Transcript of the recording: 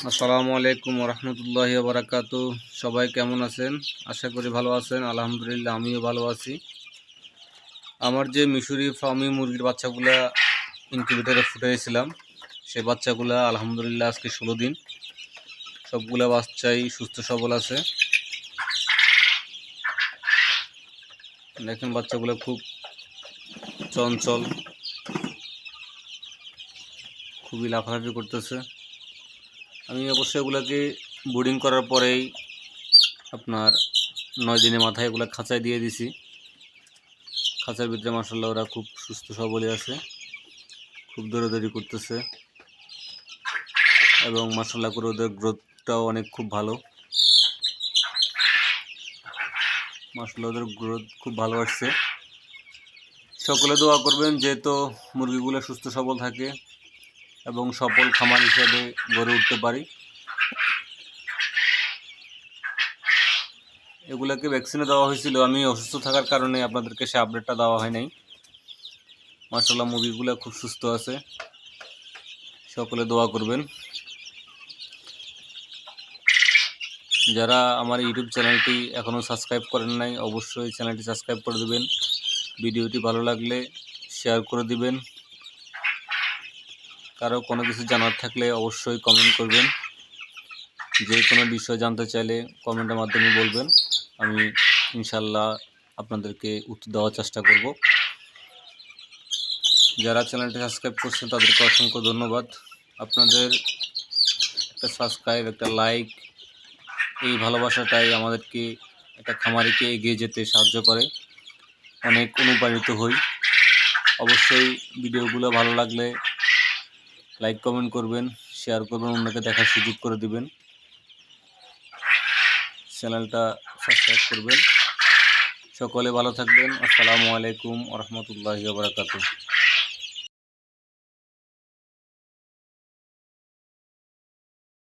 আসসালামু আলাইকুম রহমতুল্লাহি বারাকাতু। সবাই কেমন আছেন? আশা করি ভালো আছেন। আলহামদুলিল্লাহ আমিও ভালো আছি। আমার যে মিশরি ফার্মি মুরগির বাচ্চাগুলা ইনকিউবেটরে ফুটাইছিলাম, সে বাচ্চাগুলা আলহামদুলিল্লাহ আজকে 16 দিন। সবগুলা বাচ্চাই সুস্থ সবল আছে। দেখেন বাচ্চাগুলো খুব চঞ্চল, খুবই লাফালাফি করতেছে। আমি অবশ্যই এগুলাকে বোর্ডিং করার পরেই আপনার 9 দিনের মাথায় এগুলা খাঁচায় দিয়ে দিছি। খাঁচার ভিতরে মাশাআল্লাহ ওরা খুব সুস্থ সবলই আছে, খুব দৌড়াদৌড়ি করতেছে এবং মাশাআল্লাহ করে ওদের গ্রোথটাও অনেক খুব ভালো। মাশাআল্লাহ ওদের গ্রোথ খুব ভালো আসছে। সকলে দোয়া করবেন যেহেতু মুরগিগুলো সুস্থ সবল থাকে এবং সফল খামার হিসেবে গড়ে উঠতে পারি। এগুলাকে ভ্যাকসিনও দেওয়া হয়েছিল, আমি অসুস্থ থাকার কারণে আপনাদেরকে সে আপডেটটা দেওয়া হয় নাই। মাশাআল্লাহ মুরগিগুলো খুব সুস্থ আছে, সকলে দোয়া করবেন। যারা আমার ইউটিউব চ্যানেলটি এখনও সাবস্ক্রাইব করেন নাই, অবশ্যই চ্যানেলটি সাবস্ক্রাইব করে দেবেন। ভিডিওটি ভালো লাগলে শেয়ার করে দিবেন। কারো কোনো কিছু জানার থাকলে অবশ্যই কমেন্ট করবেন। যে কোনো বিষয় জানতে চাইলে কমেন্টের মাধ্যমে বলবেন, আমি ইনশাল্লাহ আপনাদেরকে উত্তর দেওয়ার চেষ্টা করব। যারা চ্যানেলটি সাবস্ক্রাইব করছেন তাদেরকে অসংখ্য ধন্যবাদ। আপনাদের একটা সাবস্ক্রাইব, একটা লাইক, এই ভালোবাসাটাই আমাদেরকে একটা খামারিকে এগিয়ে যেতে সাহায্য করে, অনেক অনুপ্রাণিত হই। অবশ্যই ভিডিওগুলো ভালো লাগলে লাইক কমেন্ট করবেন, শেয়ার করবেন, অন্যকে দেখার সুযোগ করে দিবেন, চ্যানেলটা সাবস্ক্রাইব করবেন। সকলে ভালো থাকবেন। আসসালামু আলাইকুম ওয়া রাহমাতুল্লাহি ওয়া বারাকাতুহু।